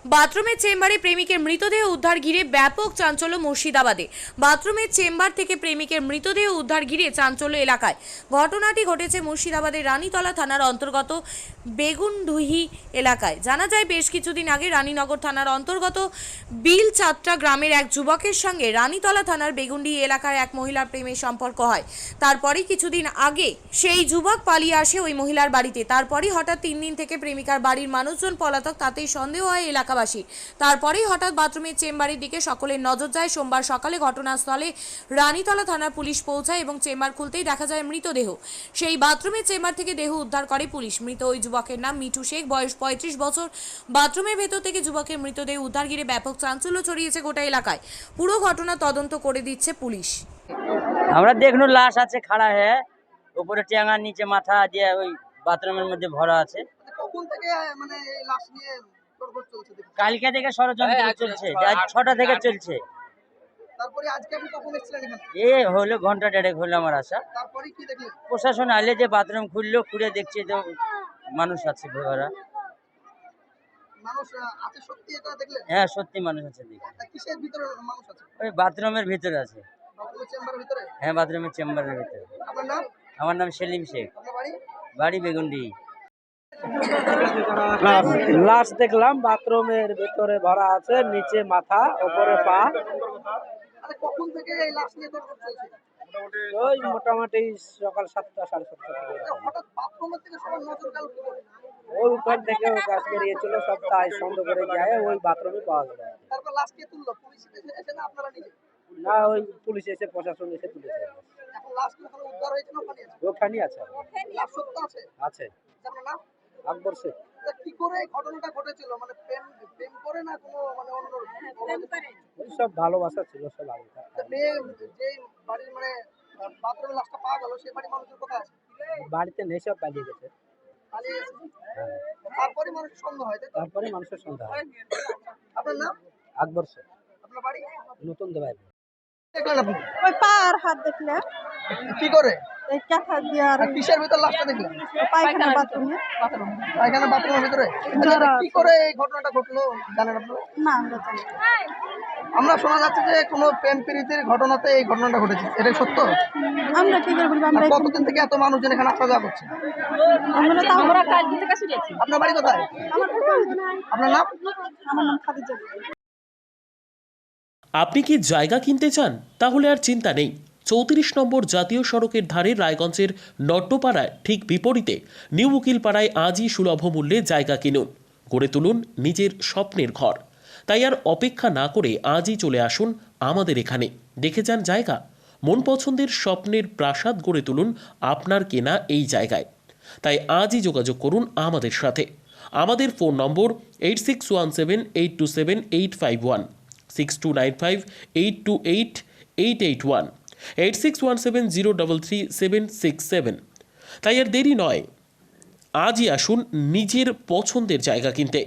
বাথরুমের চেম্বারে প্রেমিকের মৃতদেহ উদ্ধার ঘিরে ব্যাপক চাঞ্চল্য মুর্শিদাবাদে। বাথরুমের চেম্বার থেকে প্রেমিকের মৃতদেহ উদ্ধার ঘিরে চাঞ্চল্য এলাকায়। ঘটনাটি ঘটেছে মুর্শিদাবাদের রানীতলা থানার অন্তর্গত বেগুনডুহি এলাকায়। জানা যায়, বেশ কিছুদিন আগে রানীনগর থানার অন্তর্গত বিলচাত্রা গ্রামের এক যুবকের সঙ্গে রানীতলা থানার বেগুনডুহি এলাকার এক মহিলার প্রেমের সম্পর্ক হয়। তারপরে কিছুদিন আগে সেই যুবক পালিয়ে আসে ওই মহিলার বাড়িতে। তারপরেই হঠাৎ 3 দিন থেকে প্রেমিকার বাড়ির মানুষজন পলাতক, তাতেই সন্দেহ হয় এলাকাবাসী। তারপরেই হঠাৎ বাথরুমের চেম্বারের দিকে সকলের নজর যায়। সোমবার সকালে ঘটনাস্থলে রানীতলা থানার পুলিশ পৌঁছায় এবং চেম্বার খুলতেই দেখা যায় মৃতদেহ। সেই বাথরুমের চেম্বার থেকে দেহ উদ্ধার করে পুলিশ। মৃত ওই যুবকের নাম মিঠু শেখ, বয়স 35 বছর। বাথরুমের ভেতর থেকে যুবকের মৃতদেহ উদ্ধার ঘিরে ব্যাপক চাঞ্চল্য ছড়িয়েছে গোটা এলাকায়। পুরো ঘটনা তদন্ত করে দিচ্ছে পুলিশ। আমরা দেখলো লাশ আছে খাড়া হয়ে, উপরে টেঙ্গা, নিচে মাথা দিয়ে ওই বাথরুমের মধ্যে ভরা আছে। কখন থেকে মানে এই লাশ নিয়ে তোড়জোড় চলছে দেখছি? কালকে থেকে ষড়যন্ত্র চলছে, আজ 6টা থেকে চলছে। তারপরে আজকে আপনি কখন এসেছিলেন এখানে? এ হলো ঘন্টা দেড়েক হলো আমার আসা। তারপরে কি দেখলেন? প্রশাসন আইলে যে বাথরুম খুললো, খুলে দেখছে তো মানুষ আছে ভরা। মানুষ আছে সত্যি, এটা দেখলেন? হ্যাঁ, সত্যি মানুষ আছে। দেখি তা কিসের ভিতরে মানুষ আছে? ওই বাথরুমের ভিতরে আছে। বাথরুমের চেম্বারের ভিতরে? হ্যাঁ, বাথরুমের চেম্বারের ভিতরে। আপনার নাম? আমার নাম সেলিম শেখ, আপনার বাড়ি? বাড়ি বেগুনডি। লাশ দেখলাম বাথরুমের ভিতরে ভরা আছে, নিচে মাথা, উপরে পা। আরে কখন থেকে এই লাশ নিয়ে তোড়জোড় চলছে? ওই মোটামুটি সকাল 7টা 7:30 থেকে। হঠাৎ বাথরুমের থেকে সবার নজর গেল কি করে? ওই উপর থেকে গাছ বেরিয়েছিল, সব তাই সন্দেহ করে যায় ওই বাথরুমে পাওয়া গেল। তারপর লাশ কে তুললো? পুলিশ এসে না আপনারা নিজে? না, ওই পুলিশ এসে, প্রশাসন এসে তুলেছে। এখন লাশ কি ওখানে উদ্ধার হয়েছে না ওখানে আছে? ওখানে আছে। লাশ সত্য আছে? আছে। আপনার নাম? আকবর শেখ। তা কি করে এই ঘটনাটা ঘটেছিল? মানে প্রেম প্রেম করে না কোনো মানে অন্য ওই সব ভালোবাসা ছিল, সব আগে। তা মেয়ে যেই বাড়ির মানে বাথরুমের লাশটা পাওয়া গেল, সেই বাড়ির মানুষের কোথায় আছে? বাড়িতে নেই, সব পালিয়ে গেছে। পালিয়ে গেছে। তারপরে মানুষের সন্দেহ হয়, তাই তো? তারপরে মানুষের সন্দেহ হয়। আপনার নাম? আকবর শেখ, আপনার বাড়ি? নতুন দেবাই। দেখলেন আপনি ওই পা আর হাত দেখলে কি করে? এই কাঁথা দিয়ে আর আর কিসের ভিতর লাশটা দেখলেন? পায়খানা বাথরুমে পায়খানা বাথরুমের ভিতরে? আচ্ছা, কি করে এই ঘটনাটা ঘটলো জানেন আপনারা? না আমরা জানি না। আমরা শোনা যাচ্ছে যে কোনো প্রেম প্রীতির ঘটনাতে এই ঘটনাটা ঘটেছে, এটা সত্য? আমরা কি করে বলবো? আর আমরা কতদিন থেকে এত মানুষজন এখানে আসা যাওয়া করছে? আমরা কালকে থেকে শুরু আছি। আপনার বাড়ি কোথায়? আপনার নাম? আমার নাম খাদিজা। আপনি কি জায়গা কিনতে চান? তাহলে আর চিন্তা নেই। 34 নম্বর জাতীয় সড়কের ধারে রায়গঞ্জের নট্টপাড়ায় ঠিক বিপরীতে নিউ উকিলপাড়ায় আজই সুলভ মূল্যে জায়গা কিনুন, গড়ে তুলুন নিজের স্বপ্নের ঘর। তাই আর অপেক্ষা না করে আজই চলে আসুন আমাদের এখানে, দেখে যান জায়গা। মন পছন্দের স্বপ্নের প্রাসাদ গড়ে তুলুন আপনার কেনা এই জায়গায়। তাই আজই যোগাযোগ করুন আমাদের সাথে। আমাদের ফোন নম্বর 8617827851, 6295828881, 8617033767। তাই আর দেরি নয়, আজই আসুন নিজের পছন্দের জায়গা কিনতে।